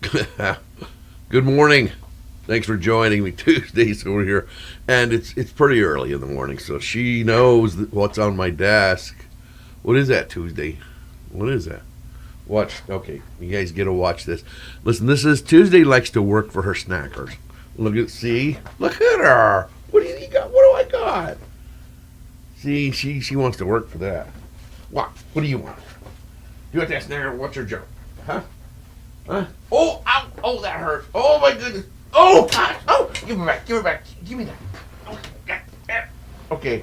Good morning. Thanks for joining me. Tuesday's over here, and it's pretty early in the morning, so she knows what's on my desk. What is that, Tuesday? What is that? Watch. Okay, you guys get to watch this. Listen, this is Tuesday likes to work for her snackers. Look at her. What do you got? What do I got? See, she wants to work for that. What do you want? You want that snacker? What's your job? Huh? Huh? Oh, ow! Oh, that hurts. Oh my goodness. Oh gosh! Oh, give me back. Give me back. Give me that. Okay,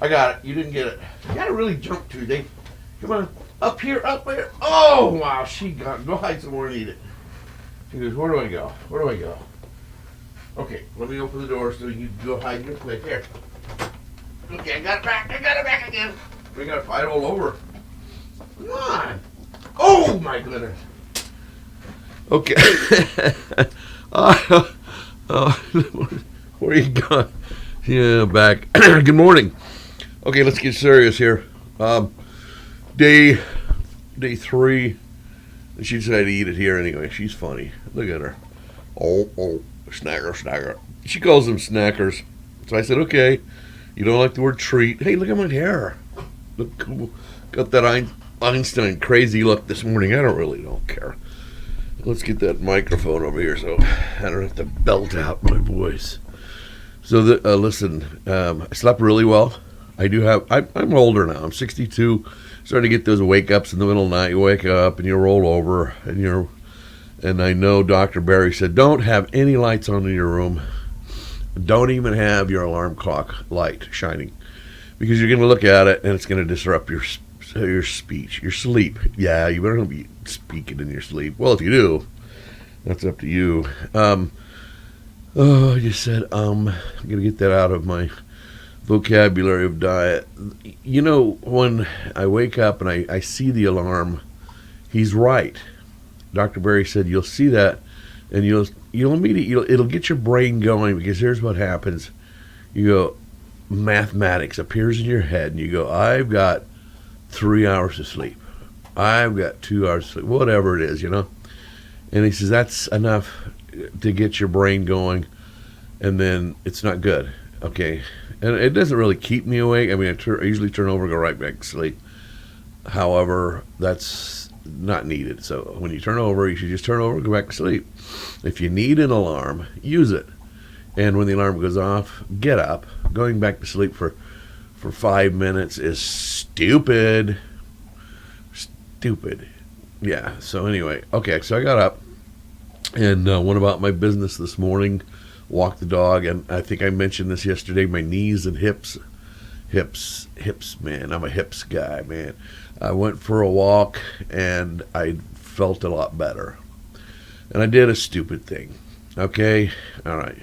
I got it. You didn't get it. You gotta really jump, Tuesday. Come on, up here, up there. Oh wow, she got. Go hide somewhere and eat it. She goes, where do I go? Where do I go? Okay, let me open the door so you can go hide real quick. Here. Okay, I got it back. I got it back again. We gotta fight all over. Come on. Oh my goodness. Okay. Where you going? Yeah, back. Good morning. Okay, let's get serious here. Day 3. She decided to eat it here anyway. She's funny. Look at her. Oh, snacker. She calls them snackers. So I said, okay, you don't like the word treat. Hey, look at my hair. Look cool. Got that Einstein crazy look this morning. I don't care. Let's get that microphone over here so I don't have to belt out my voice. So, listen, I slept really well. I'm older now. I'm 62. Starting to get those wake ups in the middle of the night. You wake up and you roll over and I know Dr. Barry said, don't have any lights on in your room. Don't even have your alarm clock light shining because you're going to look at it and it's going to disrupt your speech, your sleep. Yeah, you better not be speaking in your sleep. Well, if you do, that's up to you. I just said, I'm going to get that out of my vocabulary of diet. You know, when I wake up and I see the alarm, he's right. Dr. Barry said, you'll see that and it'll get your brain going because here's what happens. You go, mathematics appears in your head and you go, I've got 3 hours of sleep. I've got 2 hours of sleep, whatever it is, And he says, that's enough to get your brain going, and then it's not good, okay? And it doesn't really keep me awake. I mean, I usually turn over and go right back to sleep. However, that's not needed. So when you turn over, you should just turn over and go back to sleep. If you need an alarm, use it. And when the alarm goes off, get up. Going back to sleep for 5 minutes is stupid. Yeah, so anyway, okay, so I got up and went about my business this morning, walked the dog, and I think I mentioned this yesterday, my knees and hips, man, I'm a hips guy, man. I went for a walk and I felt a lot better. And I did a stupid thing, okay? All right.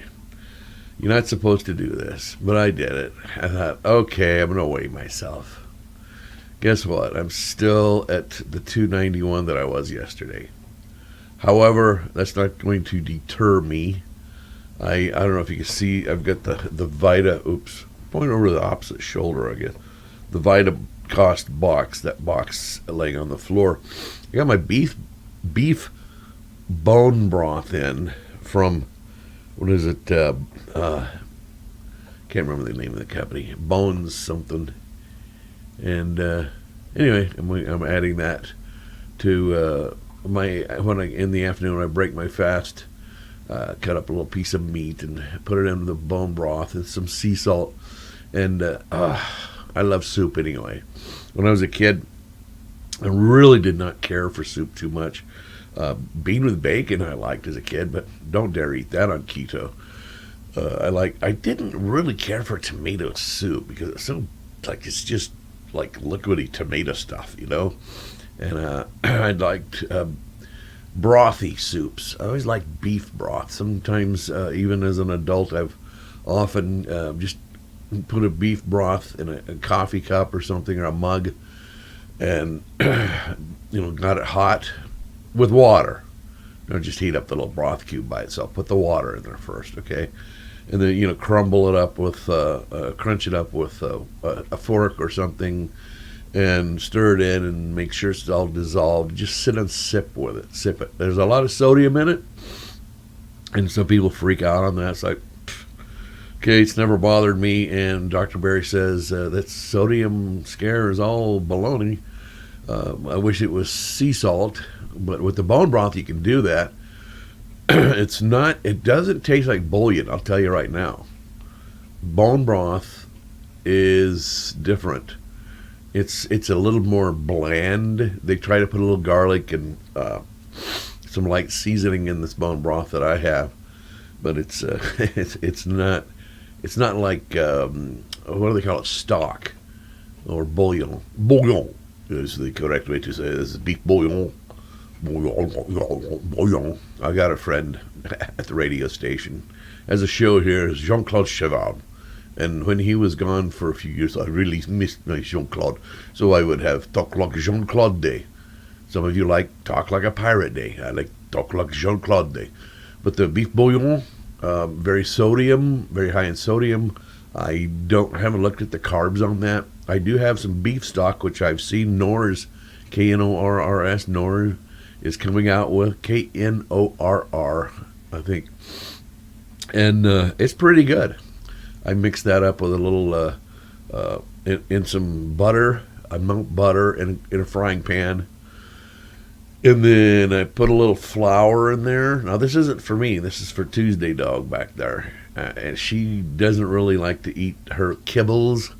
You're not supposed to do this, but I did it. I thought, okay, I'm going to weigh myself. Guess what? I'm still at the 291 that I was yesterday. However, that's not going to deter me. I don't know if you can see, I've got the Vita, point over the opposite shoulder, I guess. The Vita Cost box, that box laying on the floor. I got my beef bone broth in from, what is it? Can't remember the name of the company. Bones something. And anyway, I'm adding that to in the afternoon when I break my fast, cut up a little piece of meat and put it into the bone broth and some sea salt. And I love soup anyway. When I was a kid, I really did not care for soup too much. Bean with bacon I liked as a kid, but don't dare eat that on keto. I didn't really care for tomato soup because it's just like liquidy tomato stuff, And I liked brothy soups. I always liked beef broth. Sometimes even as an adult, I've often just put a beef broth in a coffee cup or something or a mug, and got it hot with water. Don't just heat up the little broth cube by itself. Put the water in there first, okay? And then crumble it up with, crunch it up with a fork or something, and stir it in and make sure it's all dissolved. Just sit and sip with it. Sip it. There's a lot of sodium in it, and some people freak out on that. It's like, okay, it's never bothered me. And Dr. Berry says that sodium scare is all baloney. I wish it was sea salt, but with the bone broth you can do that. It's not. It doesn't taste like bouillon. I'll tell you right now. Bone broth is different. It's a little more bland. They try to put a little garlic and some light seasoning in this bone broth that I have, but it's it's not like what do they call it, stock or bouillon. Bouillon is the correct way to say it. This is beef bouillon. Bouillon. I got a friend at the radio station. Has a show here, is Jean-Claude Cheval. And when he was gone for a few years, I really missed my Jean-Claude. So I would have Talk Like Jean-Claude Day. Some of you like Talk Like a Pirate Day. I like Talk Like Jean-Claude Day. But the beef bouillon, very high in sodium. I haven't looked at the carbs on that. I do have some beef stock, which I've seen Knorr's, Knorrs, Knorr is coming out with, Knorr, I think. And it's pretty good. I mixed that up with a little, in some butter. I melt butter in a frying pan. And then I put a little flour in there. Now, this isn't for me. This is for Toozdae dog back there. And she doesn't really like to eat her kibbles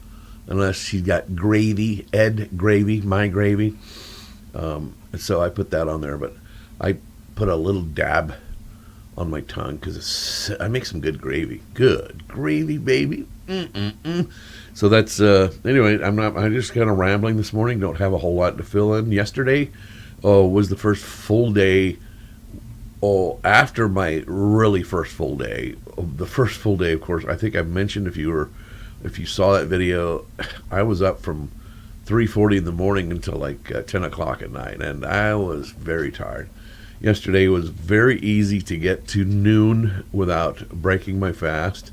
unless she's got gravy, Ed gravy, my gravy. And so I put that on there. But I put a little dab on my tongue because I make some good gravy. Good gravy, baby. So that's anyway. I'm just kind of rambling this morning. Don't have a whole lot to fill in. Yesterday was the first full day. After my really first full day. The first full day, of course. I think I mentioned if you saw that video, I was up from 3:40 in the morning until like 10 o'clock at night, and I was very tired. Yesterday was very easy to get to noon without breaking my fast.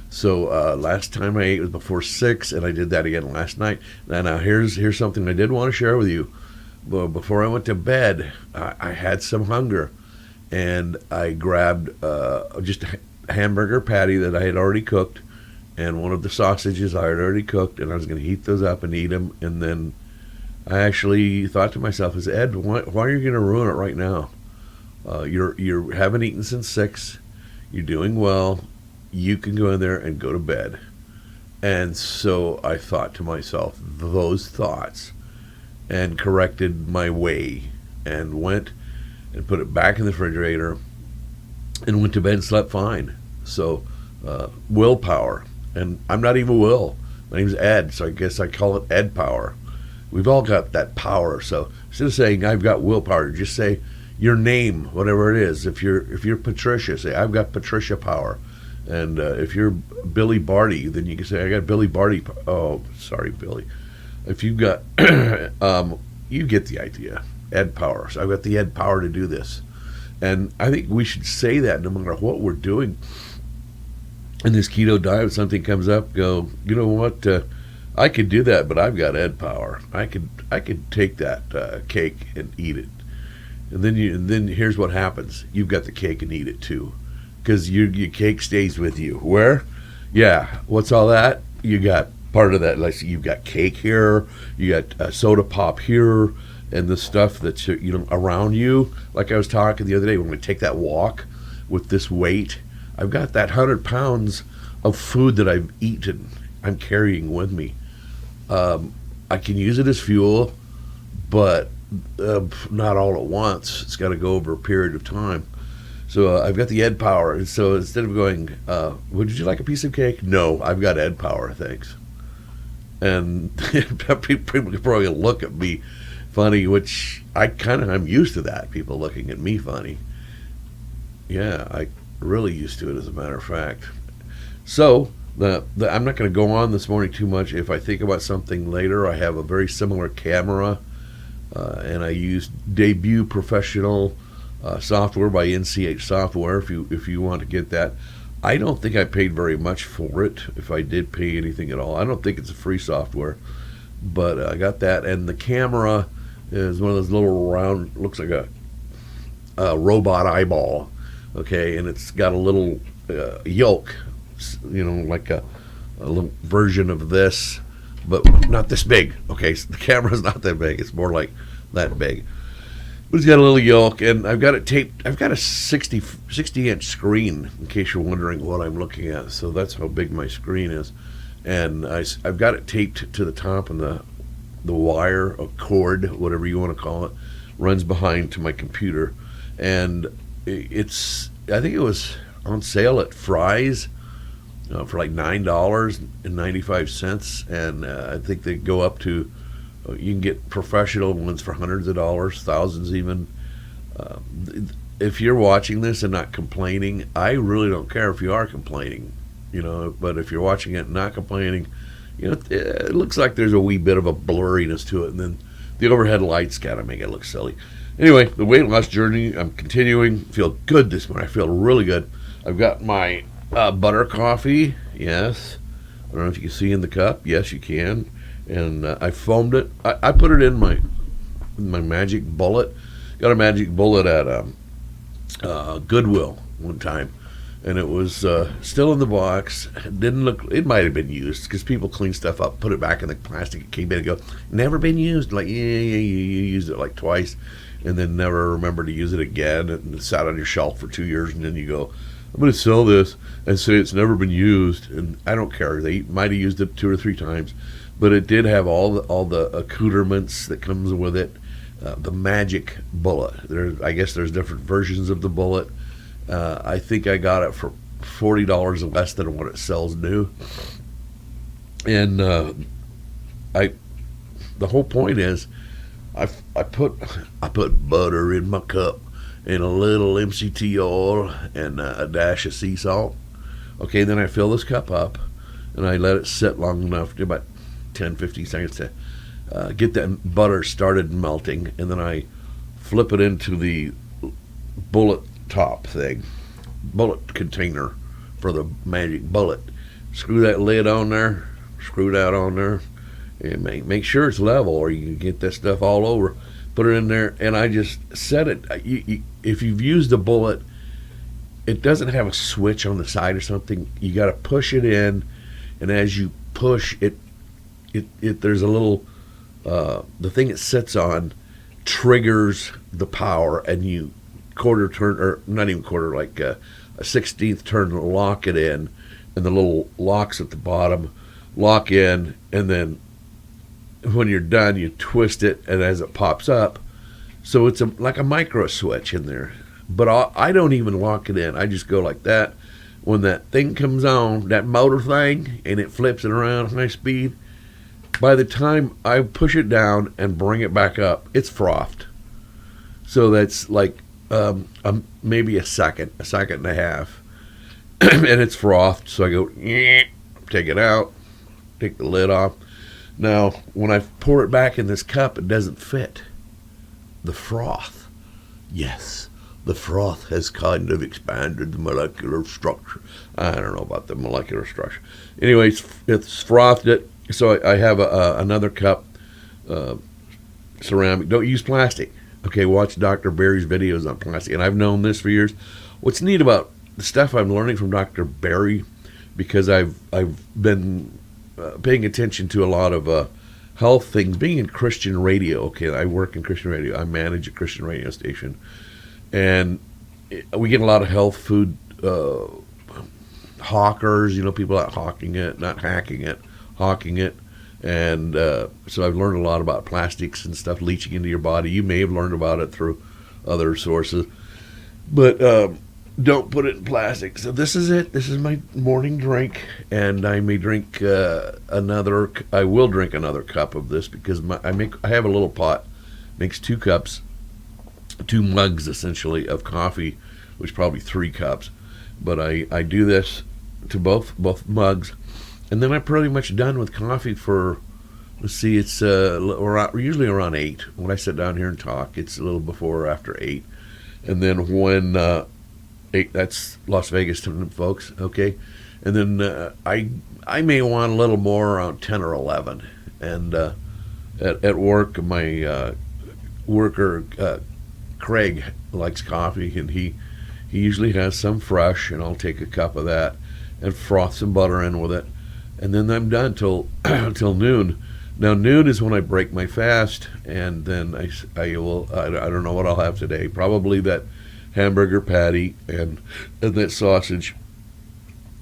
So last time I ate was before 6, and I did that again last night. Now here's something I did want to share with you. Before I went to bed, I had some hunger, and I grabbed just a hamburger patty that I had already cooked, and one of the sausages I had already cooked, and I was going to heat those up and eat them. And then I actually thought to myself, Ed, why are you going to ruin it right now? You haven't eaten since 6. You're doing well. You can go in there and go to bed. And so I thought to myself those thoughts and corrected my way and went and put it back in the refrigerator and went to bed and slept fine. So willpower. And I'm not even Will. My name's Ed, so I guess I call it Ed Power. We've all got that power. So instead of saying I've got willpower, just say your name, whatever it is. If you're Patricia, say I've got Patricia power. And if you're Billy Barty, then you can say I got Billy Barty. Oh, sorry, Billy. If you've got, you get the idea. Ed power. So I've got the Ed power to do this. And I think we should say that no matter what we're doing in this keto diet. If something comes up, go, you know what? I could do that, but I've got Ed power. I could take that cake and eat it. And then here's what happens. You've got the cake and eat it too. Because your cake stays with you. Where? Yeah. What's all that? You got part of that. Like you've got cake here. You got soda pop here, and the stuff that's around you. Like I was talking the other day, when we take that walk with this weight, I've got that 100 pounds of food that I've eaten. I'm carrying with me. I can use it as fuel, but not all at once. It's got to go over a period of time. So I've got the Ed power. And so instead of going, would you like a piece of cake? No, I've got Ed power, thanks. And people probably look at me funny, which I'm used to that, people looking at me funny. Yeah, I really used to it, as a matter of fact. So I'm not going to go on this morning too much. If I think about something later, I have a very similar camera, and I use Debut Professional software by NCH Software. If you want to get that, I don't think I paid very much for it. If I did pay anything at all, I don't think it's a free software. But I got that, and the camera is one of those little round, looks like a robot eyeball, okay, and it's got a little yoke, like a little version of this, but not this big. Okay, so the camera's not that big; it's more like that big. But it's got a little yoke, and I've got it taped. I've got a 60-inch screen, in case you're wondering what I'm looking at. So that's how big my screen is, and I've got it taped to the top, and the wire, a cord, whatever you want to call it, runs behind to my computer, and I think it was on sale at Fry's for like $9.95, and I think they go up to, you can get professional ones for hundreds of dollars, thousands even. If you're watching this and not complaining, I really don't care if you are complaining, but if you're watching it and not complaining, it looks like there's a wee bit of a blurriness to it, and then the overhead lights kind of make it look silly. Anyway, the weight loss journey, I'm continuing. Feel good this morning. I feel really good. I've got my butter coffee. Yes. I don't know if you can see in the cup. Yes, you can. And I foamed it. I put it in my Magic Bullet. Got a Magic Bullet at Goodwill one time, and it was still in the box. It didn't look. It might have been used because people clean stuff up, put it back in the plastic. It came in and go, never been used. Like, yeah, you used it like twice, and then never remember to use it again. And it sat on your shelf for 2 years, and then you go, I'm going to sell this and say it's never been used, and I don't care. They might have used it 2 or 3 times, but it did have all the accoutrements that comes with it. The Magic Bullet. I guess there's different versions of the bullet. I think I got it for $40 less than what it sells new. And the whole point is, I put butter in my cup and a little MCT oil and a dash of sea salt. Okay, then I fill this cup up and I let it sit long enough, about 10-15 seconds to get that butter started melting, and then I flip it into the bullet top thing, bullet container for the Magic Bullet. Screw that lid on there, screw that on there, and make sure it's level, or you can get that stuff all over. Put it in there, and I just set it. If you've used a bullet, it doesn't have a switch on the side or something. You got to push it in, and as you push it, there's a little the thing it sits on triggers the power, and you quarter turn, or not even quarter, like a 16th turn, lock it in, and the little locks at the bottom lock in, and then when you're done you twist it, and as it pops up, so it's like a micro switch in there. But I don't even lock it in. I just go like that. When that thing comes on, that motor thing, and it flips it around high speed, by the time I push it down and bring it back up, it's frothed. So that's like maybe a second and a half, and it's frothed. So I go, take it out, take the lid off. Now, when I pour it back in this cup, it doesn't fit. The froth, yes, the froth has kind of expanded the molecular structure. I don't know about the molecular structure. Anyway, it's frothed it. So I have another cup, ceramic. Don't use plastic. Okay, watch Dr. Barry's videos on plastic. And I've known this for years. What's neat about the stuff I'm learning from Dr. Barry, because I've been paying attention to a lot of health things, being in Christian radio. Okay, I work in Christian radio. I manage a Christian radio station. And we get a lot of health food hawkers, people out hawking it, not hacking it, hawking it. And so I've learned a lot about plastics and stuff leaching into your body. You may have learned about it through other sources, but don't put it in plastic. So this is it. This is my morning drink, and I may drink another. I will drink another cup of this because I have a little pot, makes 2 cups, 2 mugs essentially of coffee, which is probably 3 cups. But I do this to both mugs. And then I'm pretty much done with coffee for, let's see, it's usually around 8. When I sit down here and talk, it's a little before or after 8. And then when 8, that's Las Vegas time, folks, okay? And then I may want a little more around 10 or 11. And at work, my worker Craig likes coffee, and he usually has some fresh, and I'll take a cup of that and froth some butter in with it, and then I'm done till till noon. Now noon is when I break my fast, and then I don't know what I'll have today. Probably that hamburger patty and that sausage.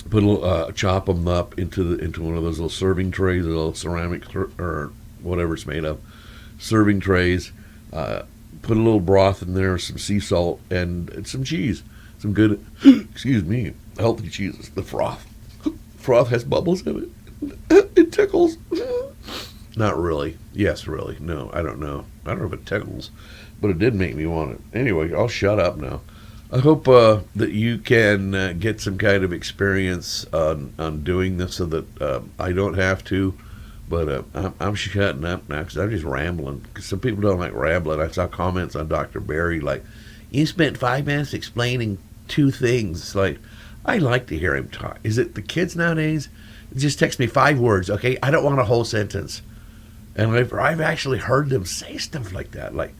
Put a little, chop them up into one of those little serving trays, a little ceramic or whatever it's made of, serving trays. Put a little broth in there, some sea salt, and some cheese, some good, excuse me, healthy cheeses. The froth has bubbles in it. It tickles. Not really. Yes, really. No, I don't know. I don't know if it tickles, but it did make me want it. Anyway, I'll shut up now. I hope that you can get some kind of experience on doing this so that I don't have to. But I'm shutting up now because I'm just rambling. Because some people don't like rambling. I saw comments on Dr. Barry like, you spent 5 minutes explaining 2 things. It's like, I like to hear him talk. Is it the kids nowadays? Just text me 5 words, okay? I don't want a whole sentence. And I've actually heard them say stuff like that, like,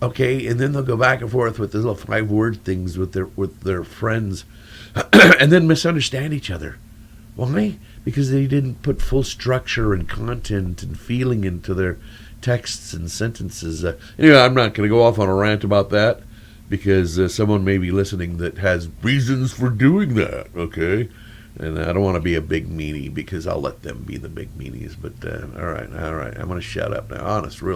okay, and then they'll go back and forth with the little 5-word things with their friends, and then misunderstand each other. Why? Because they didn't put full structure and content and feeling into their texts and sentences. Anyway, I'm not going to go off on a rant about that because someone may be listening that has reasons for doing that, okay? And I don't want to be a big meanie because I'll let them be the big meanies. But all right, I'm going to shut up now. Honest, really.